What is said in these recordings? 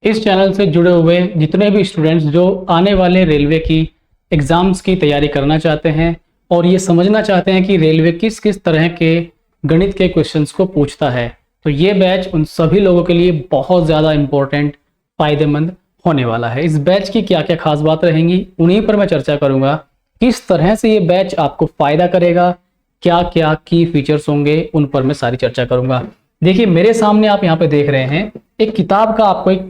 इस चैनल से जुड़े हुए जितने भी स्टूडेंट्स जो आने वाले रेलवे की एग्ज़ाम्स की तैयारी करना चाहते हैं और ये समझना चाहते हैं कि रेलवे किस किस तरह के गणित के क्वेश्चंस को पूछता है, तो ये बैच उन सभी लोगों के लिए बहुत ज़्यादा इम्पोर्टेंट, फ़ायदेमंद होने वाला है। इस बैच की क्या क्या खास बात रहेंगी उन्हीं पर मैं चर्चा करूँगा। किस तरह से ये बैच आपको फ़ायदा करेगा, क्या क्या की फीचर्स होंगे, उन पर मैं सारी चर्चा करूँगा। देखिए मेरे सामने आप यहाँ पे देख रहे हैं एक किताब का आपको एक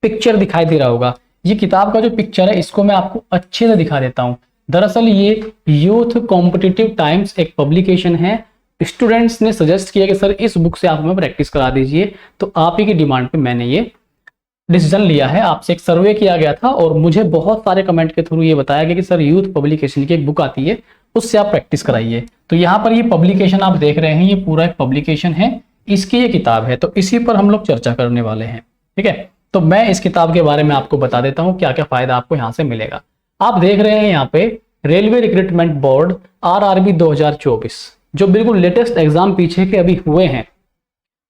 पिक्चर दिखाई दे रहा होगा। ये किताब का जो पिक्चर है इसको मैं आपको अच्छे से दिखा देता हूँ। दरअसल ये यूथ कॉम्पिटिटिव टाइम्स एक पब्लिकेशन है। स्टूडेंट्स ने सजेस्ट किया कि सर इस बुक से आप हमें प्रैक्टिस करा दीजिए, तो आप ही की डिमांड पे मैंने ये डिसीजन लिया है। आपसे एक सर्वे किया गया था और मुझे बहुत सारे कमेंट के थ्रू ये बताया गया कि सर यूथ पब्लिकेशन की एक बुक आती है उससे आप प्रैक्टिस कराइए। तो यहाँ पर ये पब्लिकेशन आप देख रहे हैं, ये पूरा एक पब्लिकेशन है, इसकी ये किताब है, तो इसी पर हम लोग चर्चा करने वाले हैं। ठीक है, तो मैं इस किताब के बारे में आपको बता देता हूँ क्या क्या फायदा आपको यहाँ से मिलेगा। आप देख रहे हैं यहाँ पे रेलवे रिक्रूटमेंट बोर्ड RRB 2024, जो बिल्कुल लेटेस्ट एग्जाम पीछे के अभी हुए हैं,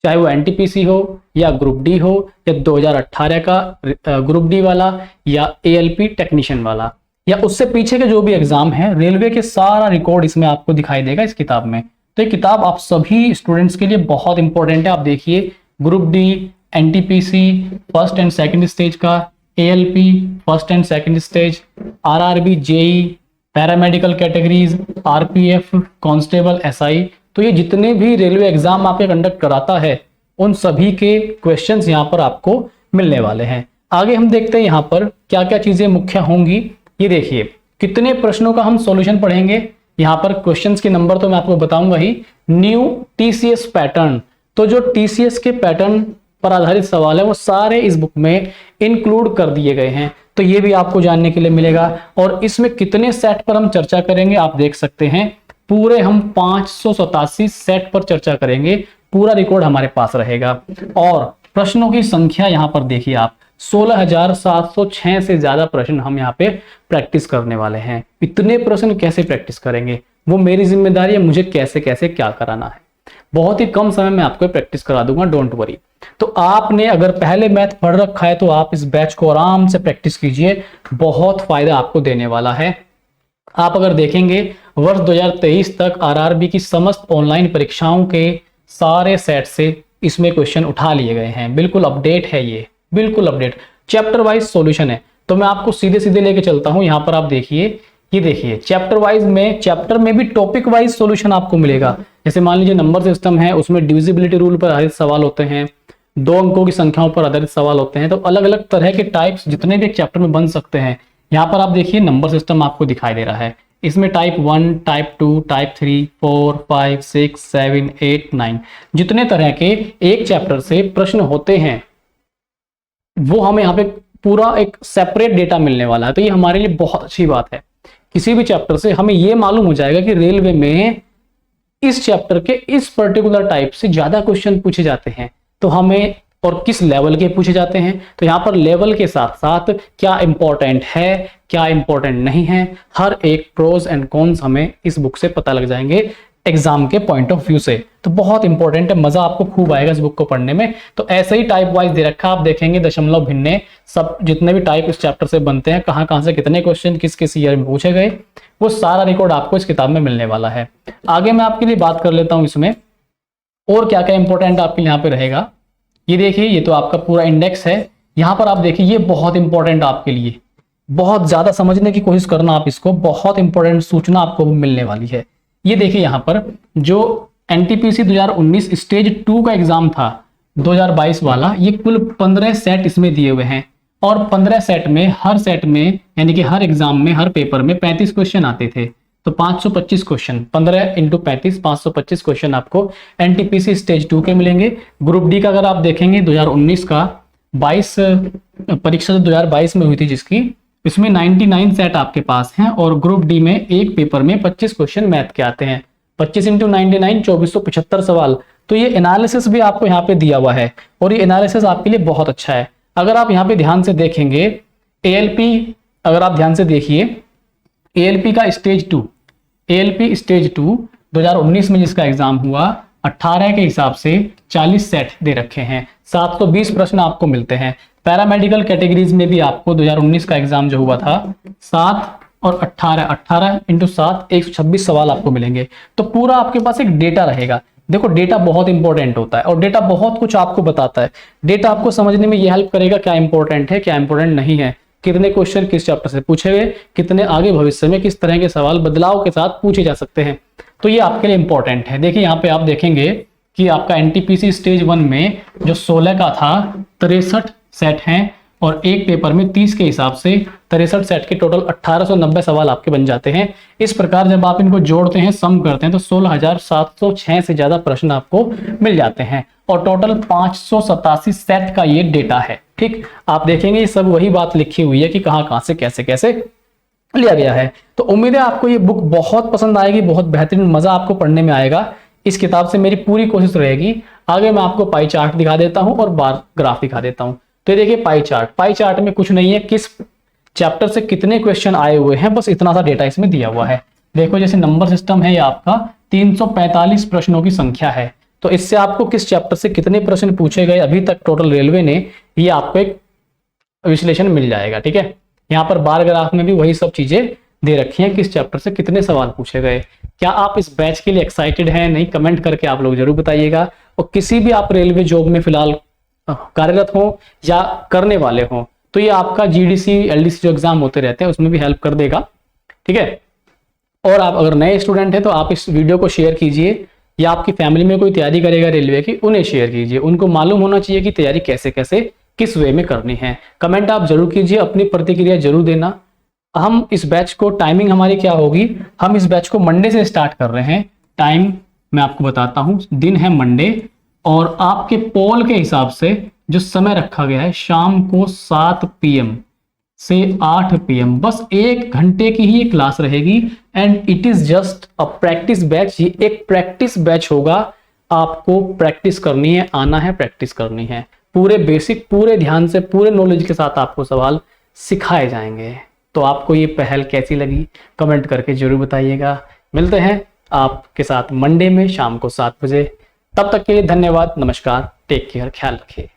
चाहे वो NTPC हो या ग्रुप डी हो या 2018 का ग्रुप डी वाला या ALP टेक्नीशियन वाला या उससे पीछे के जो भी एग्जाम है, रेलवे के सारा रिकॉर्ड इसमें आपको दिखाई देगा इस किताब में। तो ये किताब आप सभी स्टूडेंट्स के लिए बहुत इंपॉर्टेंट है। आप देखिए group D, NTPC first and second stage का, ALP first and second stage, RRB JE, paramedical categories, RPF, constable, SI, तो ये जितने भी रेलवे एग्जाम आपके कंडक्ट कराता है उन सभी के क्वेश्चंस यहाँ पर आपको मिलने वाले हैं। आगे हम देखते हैं यहाँ पर क्या क्या चीजें मुख्य होंगी। ये देखिए कितने प्रश्नों का हम सॉल्यूशन पढ़ेंगे। यहाँ पर क्वेश्चंस के नंबर तो मैं आपको बताऊंगा ही। न्यू TCS पैटर्न, तो जो TCS के पैटर्न पर आधारित सवाल है वो सारे इस बुक में इंक्लूड कर दिए गए हैं, तो ये भी आपको जानने के लिए मिलेगा। और इसमें कितने सेट पर हम चर्चा करेंगे आप देख सकते हैं, पूरे हम 587 सेट पर चर्चा करेंगे, पूरा रिकॉर्ड हमारे पास रहेगा। और प्रश्नों की संख्या यहाँ पर देखिए आप, 16,706 से ज्यादा प्रश्न हम यहाँ पे प्रैक्टिस करने वाले हैं। इतने प्रश्न कैसे प्रैक्टिस करेंगे वो मेरी जिम्मेदारी है, मुझे कैसे कैसे क्या कराना है। बहुत ही कम समय में आपको प्रैक्टिस करा दूंगा, डोंट वरी। तो आपने अगर पहले मैथ पढ़ रखा है तो आप इस बैच को आराम से प्रैक्टिस कीजिए, बहुत फायदा आपको देने वाला है। आप अगर देखेंगे वर्ष 2023 तक RRB की समस्त ऑनलाइन परीक्षाओं के सारे सेट से इसमें क्वेश्चन उठा लिए गए हैं। बिल्कुल अपडेट है, ये बिल्कुल अपडेट चैप्टर वाइज सॉल्यूशन है। तो मैं आपको सीधे सीधे लेके चलता हूं। यहाँ पर आप देखिए, ये देखिए चैप्टर वाइज में, चैप्टर में भी टॉपिक वाइज सॉल्यूशन आपको मिलेगा। जैसे मान लीजिए नंबर सिस्टम है, उसमें डिविजिबिलिटी रूल पर आधारित सवाल होते हैं, 2 अंकों की संख्याओं पर आधारित सवाल होते हैं। तो अलग अलग तरह के टाइप्स जितने भी एक चैप्टर में बन सकते हैं। यहाँ पर आप देखिए नंबर सिस्टम आपको दिखाई दे रहा है, इसमें टाइप 1, टाइप 2, टाइप 3, 4, 5, 6, 7, 8, 9 जितने तरह के एक चैप्टर से प्रश्न होते हैं वो हमें यहाँ पे पूरा एक सेपरेट डेटा मिलने वाला है। तो ये हमारे लिए बहुत अच्छी बात है। किसी भी चैप्टर से हमें ये मालूम हो जाएगा कि रेलवे में इस चैप्टर के इस पर्टिकुलर टाइप से ज्यादा क्वेश्चन पूछे जाते हैं, तो हमें और किस लेवल के पूछे जाते हैं। तो यहाँ पर लेवल के साथ साथ क्या इंपॉर्टेंट है, क्या इंपॉर्टेंट नहीं है, हर एक प्रोज एंड कॉन्स हमें इस बुक से पता लग जाएंगे एग्जाम के पॉइंट ऑफ व्यू से। तो बहुत इंपॉर्टेंट है, मजा आपको खूब आएगा इस बुक को पढ़ने में। तो ऐसे ही टाइप वाइज दे रखा, आप देखेंगे दशमलव भिन्ने सब जितने भी टाइप इस चैप्टर से बनते हैं, कहाँ कहाँ से कितने क्वेश्चन किस किस ईयर में पूछे गए, वो सारा रिकॉर्ड आपको इस किताब में मिलने वाला है। आगे मैं आपके लिए बात कर लेता हूँ इसमें और क्या क्या इंपॉर्टेंट आपके यहाँ पे रहेगा। ये देखिए, ये तो आपका पूरा इंडेक्स है। यहाँ पर आप देखिए ये बहुत इंपॉर्टेंट आपके लिए, बहुत ज्यादा समझने की कोशिश करना आप इसको, बहुत इंपॉर्टेंट सूचना आपको मिलने वाली है। ये देखिए यहाँ पर जो NTPC 2019 स्टेज 2 का एग्जाम था 2022 वाला, ये कुल 15 सेट इसमें दिए हुए हैं। और 15 सेट में हर सेट में यानी कि हर एग्जाम में हर पेपर में 35 क्वेश्चन आते थे। तो 525 क्वेश्चन, 15 × 35 525 क्वेश्चन आपको NTPC स्टेज 2 के मिलेंगे। ग्रुप डी का अगर आप देखेंगे 2019 का 22 परीक्षा 2022 में हुई थी जिसकी, इसमें 99 सेट आपके पास हैं। और ग्रुप डी में एक पेपर में 25 क्वेश्चन मैथ के आते हैं, 25 × 99 2475 सवाल। तो ये एनालिसिस भी आपको यहाँ पे दिया हुआ है और ये एनालिसिस आपके लिए बहुत अच्छा है। अगर आप यहाँ पे ध्यान से देखेंगे ALP, अगर आप ध्यान से देखिए ALP का स्टेज 2, ALP स्टेज 2 2019 में जिसका एग्जाम हुआ 18 के हिसाब से 40 सेट दे रखे हैं, 720 प्रश्न आपको मिलते हैं। पैरामेडिकल कैटेगरीज में भी आपको 2019 का एग्जाम जो हुआ था 7 और 18 इंटू 7 126 सवाल आपको मिलेंगे। तो पूरा आपके पास एक डेटा रहेगा। देखो डेटा बहुत इंपॉर्टेंट होता है और डेटा बहुत कुछ आपको बताता है। डेटा आपको समझने में यह हेल्प करेगा क्या इंपॉर्टेंट है क्या इंपॉर्टेंट नहीं है, कितने क्वेश्चन किस चैप्टर से पूछे हुए, कितने आगे भविष्य में किस तरह के सवाल बदलाव के साथ पूछे जा सकते हैं। तो ये आपके लिए इंपॉर्टेंट है। देखिए यहाँ पे आप देखेंगे कि आपका एनटीपीसी स्टेज 1 में जो 16 का था 63 सेट हैं और एक पेपर में 30 के हिसाब से 63 सेट के टोटल 1890 सवाल आपके बन जाते हैं। इस प्रकार जब आप इनको जोड़ते हैं, सम करते हैं, तो 16,706 से ज्यादा प्रश्न आपको मिल जाते हैं और टोटल 587 सेट का ये डेटा है। ठीक, आप देखेंगे ये सब वही बात लिखी हुई है कि कहां कहां से कैसे कैसे लिया गया है। तो उम्मीद है आपको ये बुक बहुत पसंद आएगी, बहुत बेहतरीन मजा आपको पढ़ने में आएगा। इस किताब से मेरी पूरी कोशिश रहेगी। आगे मैं आपको पाई चार्ट दिखा देता हूं और बार ग्राफ दिखा देता हूं। तो ये देखिए पाई चार्ट में कुछ नहीं है, किस चैप्टर से कितने क्वेश्चन आए हुए हैं, बस इतना सा डेटा इसमें दिया हुआ है। देखो जैसे नंबर सिस्टम है, ये आपका 345 प्रश्नों की संख्या है। तो इससे आपको किस चैप्टर से कितने प्रश्न पूछे गए अभी तक टोटल रेलवे ने, ये आपको एक विश्लेषण मिल जाएगा। ठीक है, यहाँ पर बार ग्राफ में भी वही सब चीजें दे रखी हैं, किस चैप्टर से कितने सवाल पूछे गए। क्या आप इस बैच के लिए एक्साइटेड हैं? नहीं, कमेंट करके आप लोग जरूर बताइएगा। और किसी भी आप रेलवे जॉब में फिलहाल कार्यरत हो या करने वाले हो तो ये आपका जीडीसी एलडीसी जो एग्जाम होते रहते हैं उसमें भी हेल्प कर देगा। ठीक है, और आप अगर नए स्टूडेंट हैं तो आप इस वीडियो को शेयर कीजिए, या आपकी फैमिली में कोई तैयारी करेगा रेलवे की, उन्हें शेयर कीजिए। उनको मालूम होना चाहिए कि तैयारी कैसे कैसे किस वे में करनी है। कमेंट आप जरूर कीजिए, अपनी प्रतिक्रिया जरूर देना। हम इस बैच को, टाइमिंग हमारी क्या होगी, हम इस बैच को मंडे से स्टार्ट कर रहे हैं। टाइम मैं आपको बताता हूं, दिन है मंडे और आपके पोल के हिसाब से जो समय रखा गया है शाम को 7 PM से 8 PM, बस 1 घंटे की ही क्लास रहेगी। And it is just a practice batch. ये एक प्रैक्टिस बैच होगा, आपको प्रैक्टिस करनी है, आना है, प्रैक्टिस करनी है। पूरे बेसिक, पूरे ध्यान से, पूरे नॉलेज के साथ आपको सवाल सिखाए जाएंगे। तो आपको ये पहल कैसी लगी कमेंट करके जरूर बताइएगा। मिलते हैं आपके साथ मंडे में शाम को 7 बजे। तब तक के लिए धन्यवाद, नमस्कार, टेक केयर, ख्याल रखिए।